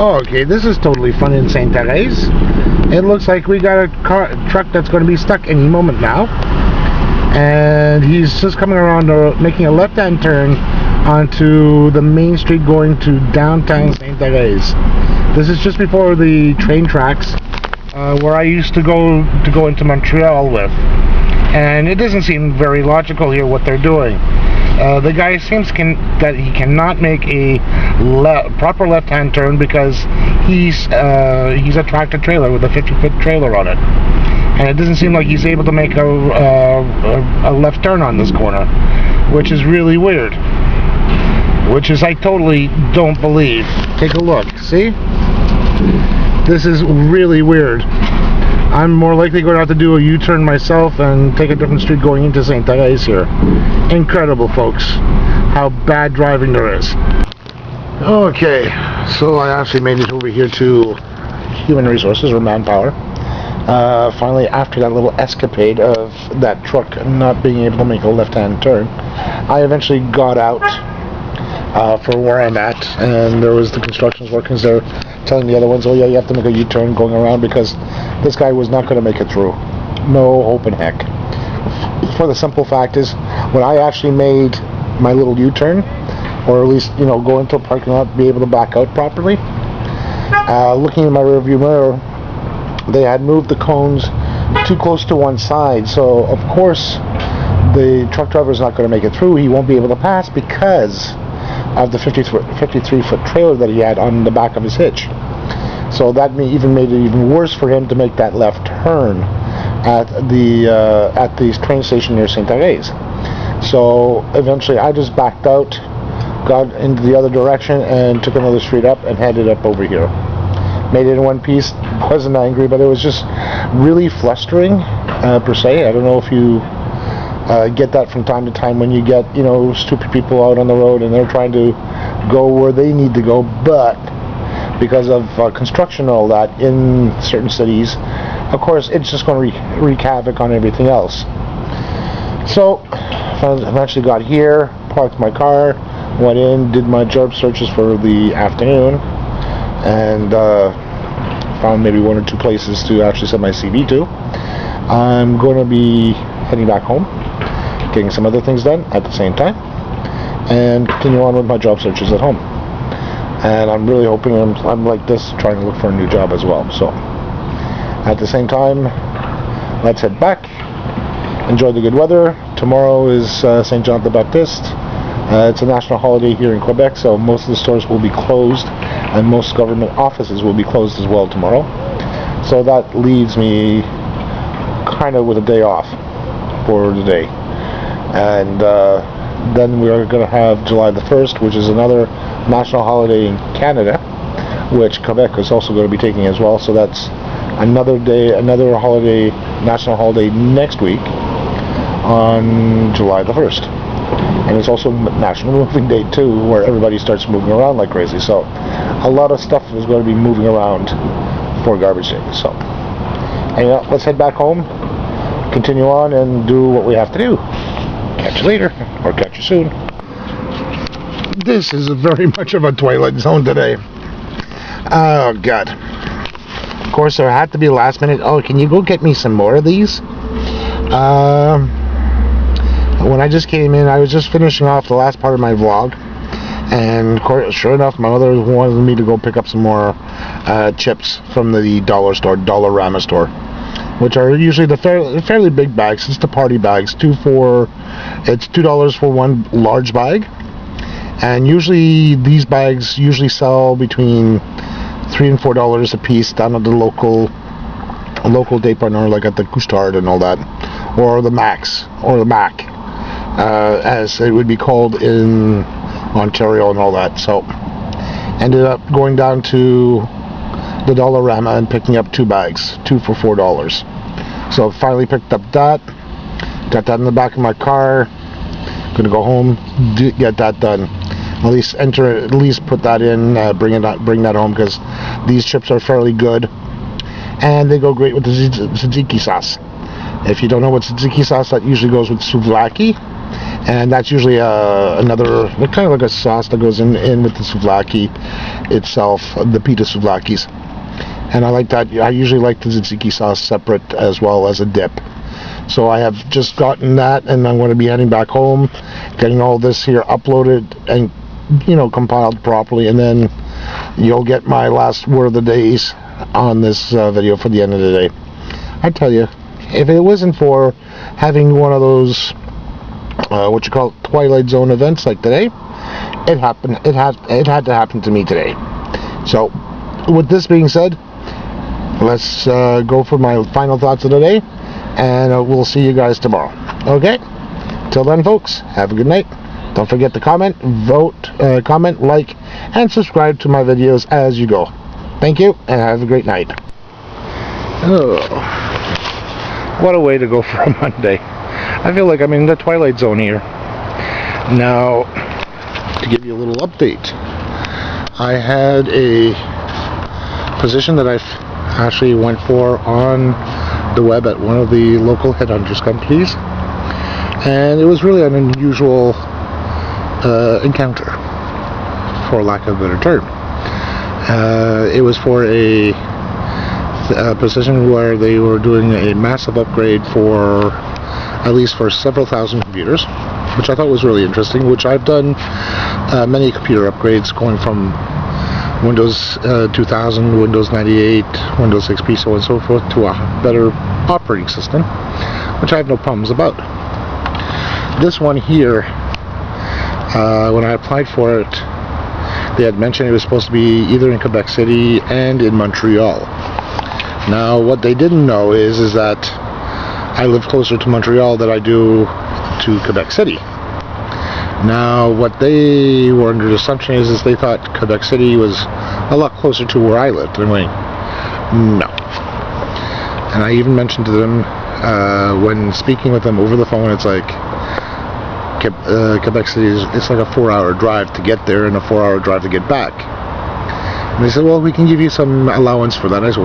Oh, okay, this is totally fun in St. Therese. It looks like we got a truck that's going to be stuck any moment now. And he's just coming around, making a left-hand turn onto the main street going to downtown St. Therese. This is just before the train tracks where I used to go into Montreal with. And it doesn't seem very logical here what they're doing. The guy seems that he cannot make a proper left-hand turn because he's a tractor trailer with a 50-foot trailer on it, and it doesn't seem like he's able to make a left turn on this corner, which is really weird. Which is I totally don't believe. Take a look. See? This is really weird. I'm more likely going to have to do a U-turn myself and take a different street going into St. Therese here. Incredible, folks, how bad driving there is. Okay, so I actually made it over here to Human Resources, or Manpower. Finally, after that little escapade of that truck not being able to make a left-hand turn, I eventually got out for where I'm at, and there was the construction workers there telling the other ones, oh yeah, you have to make a U-turn going around because this guy was not going to make it through. No hope in heck. For the simple fact is, when I actually made my little U-turn, or at least, you know, go into a parking lot, be able to back out properly, looking in my rearview mirror, they had moved the cones too close to one side, so of course the truck driver is not going to make it through. He won't be able to pass because of the 53-foot trailer that he had on the back of his hitch. So that even made it even worse for him to make that left turn at the train station near St. Therese. So eventually I just backed out, got into the other direction, and took another street up and headed up over here. Made it in one piece. Wasn't angry, but it was just really flustering per se. I don't know if you get that from time to time when you get, you know, stupid people out on the road and they're trying to go where they need to go, but because of construction and all that in certain cities, of course, it's just going to wreak havoc on everything else. So I eventually got here, parked my car, went in, did my job searches for the afternoon, and found maybe one or two places to actually send my CV to. I'm going to be heading back home, getting some other things done at the same time, and continue on with my job searches at home. And I'm really hoping I'm like this, trying to look for a new job as well. So at the same time, let's head back, enjoy the good weather. Tomorrow is St. John the Baptist. It's a national holiday here in Quebec, so most of the stores will be closed, and most government offices will be closed as well tomorrow. So that leaves me kind of with a day off for the day. And then we are going to have July the 1st, which is another national holiday in Canada, which Quebec is also going to be taking as well. So that's another day, another holiday, national holiday next week on July the 1st. And it's also National Moving Day too, where everybody starts moving around like crazy. So a lot of stuff is going to be moving around for garbage day. So anyway, let's head back home, continue on, and do what we have to do. Catch you later, or catch you soon. This is very much of a Twilight Zone today. Oh God. Of course, there had to be a last minute, oh, can you go get me some more of these? When I just came in, I was just finishing off the last part of my vlog, and of course, sure enough, my mother wanted me to go pick up some more chips from the dollar store, Dollarama store, which are usually the fairly big bags. It's the party bags. It's $2 for one large bag, and usually these bags usually sell between $3 and $4 a piece down at the local dépanneur, like at the Couche-Tard and all that, or the Max, or the Mac, as it would be called in Ontario and all that. So ended up going down to the Dollarama and picking up two bags, two for $4. So finally picked up that, got that in the back of my car, gonna go home, get that done, at least put that in, bring that home, because these chips are fairly good and they go great with the tzatziki sauce. If you don't know what tzatziki sauce, that usually goes with souvlaki, and that's usually another kind of like a sauce that goes in with the souvlaki itself, the pita souvlakis. And I like that. I usually like the tzatziki sauce separate as well as a dip. So I have just gotten that, and I'm going to be heading back home, getting all this here uploaded and, you know, compiled properly, and then you'll get my last word of the days on this video for the end of the day. I tell you, if it wasn't for having one of those what you call Twilight Zone events like today, it happened. It had to happen to me today. So, with this being said, let's go for my final thoughts of the day, and we'll see you guys tomorrow. Okay? Till then, folks, have a good night. Don't forget to comment, vote, comment, like, and subscribe to my videos as you go. Thank you, and have a great night. Oh, what a way to go for a Monday. I feel like I'm in the Twilight Zone here. Now, to give you a little update, I had a position that I've actually went for on the web at one of the local headhunters companies, and it was really an unusual encounter, for lack of a better term. It was for a position where they were doing a massive upgrade for at least for several thousand computers, which I thought was really interesting, which I've done many computer upgrades going from Windows 2000, Windows 98, Windows XP, so on and so forth, to a better operating system, which I have no problems about. This one here, when I applied for it, they had mentioned it was supposed to be either in Quebec City and in Montreal. Now, what they didn't know is that I live closer to Montreal than I do to Quebec City. Now, what they were under the assumption is they thought Quebec City was a lot closer to where I lived. And I'm going, no. And I even mentioned to them, when speaking with them over the phone, it's like, Quebec City it's like a 4-hour drive to get there and a 4-hour drive to get back. And they said, well, we can give you some allowance for that. I said,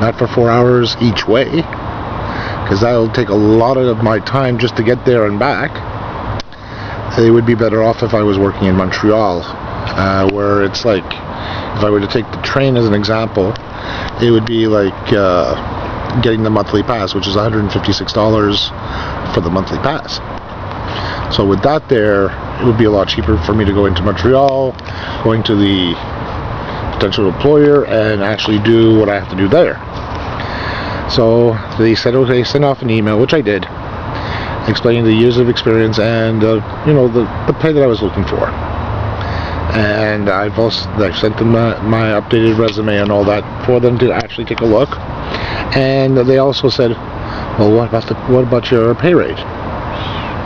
not for 4 hours each way, because that'll take a lot of my time just to get there and back. It would be better off if I was working in Montreal, where it's like, if I were to take the train as an example, it would be like getting the monthly pass, which is $156 for the monthly pass. So with that there, it would be a lot cheaper for me to go into Montreal, going to the potential employer, and actually do what I have to do there. So they said, okay, send off an email, which I did, explaining the years of experience and you know, the pay that I was looking for. And I've sent them my updated resume and all that for them to actually take a look. And they also said, well, what about your pay rate?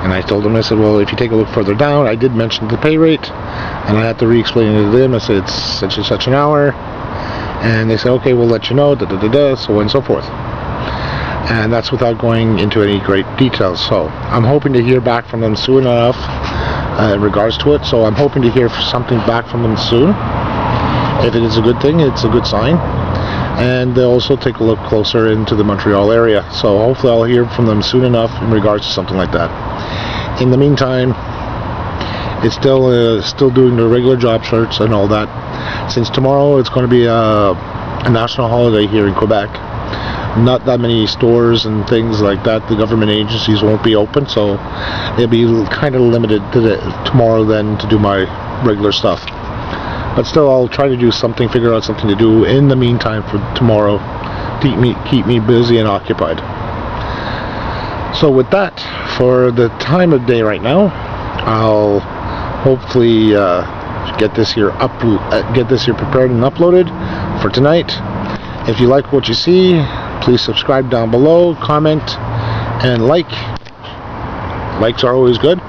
And I told them, I said, well, if you take a look further down, I did mention the pay rate, and I had to re-explain it to them. I said, it's such and such an hour, and they said, okay, we'll let you know, so on and so forth. And that's without going into any great details. So I'm hoping to hear back from them soon enough in regards to it. So I'm hoping to hear something back from them soon. If it is a good thing, it's a good sign. And they'll also take a look closer into the Montreal area. So hopefully I'll hear from them soon enough in regards to something like that. In the meantime, it's still doing the regular job search and all that. Since tomorrow it's going to be a national holiday here in Quebec, not that many stores and things like that, the government agencies won't be open, so it'll be kind of limited to tomorrow then to do my regular stuff. But still, I'll try to do something, figure out something to do in the meantime for tomorrow to keep me busy and occupied. So with that, for the time of day right now, I'll hopefully get this here prepared and uploaded for tonight. If you like what you see, please subscribe down below, comment, and like. Likes are always good.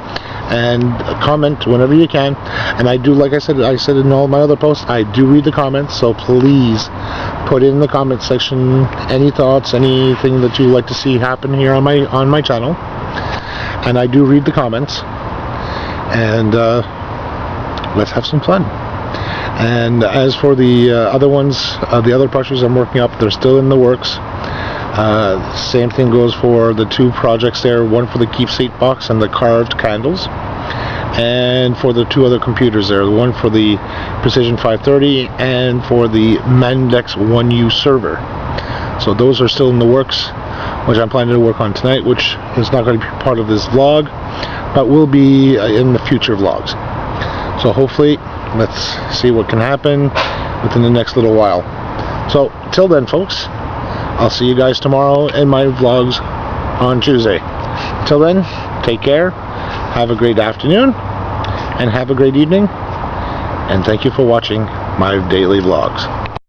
And comment whenever you can. And I do, like I said in all my other posts, I do read the comments, so please put in the comment section any thoughts, anything that you like to see happen here on my channel. And I do read the comments. And let's have some fun. And as for the other ones, the other pressures I'm working up, they're still in the works. Same thing goes for the two projects there, one for the keepsake box and the carved candles, and for the two other computers there, one for the Precision 530 and for the Mandex 1U server. So those are still in the works, which I'm planning to work on tonight, which is not going to be part of this vlog, but will be in the future vlogs. So hopefully, let's see what can happen within the next little while. So till then, folks, I'll see you guys tomorrow in my vlogs on Tuesday. Till then, take care, have a great afternoon, and have a great evening, and thank you for watching my daily vlogs.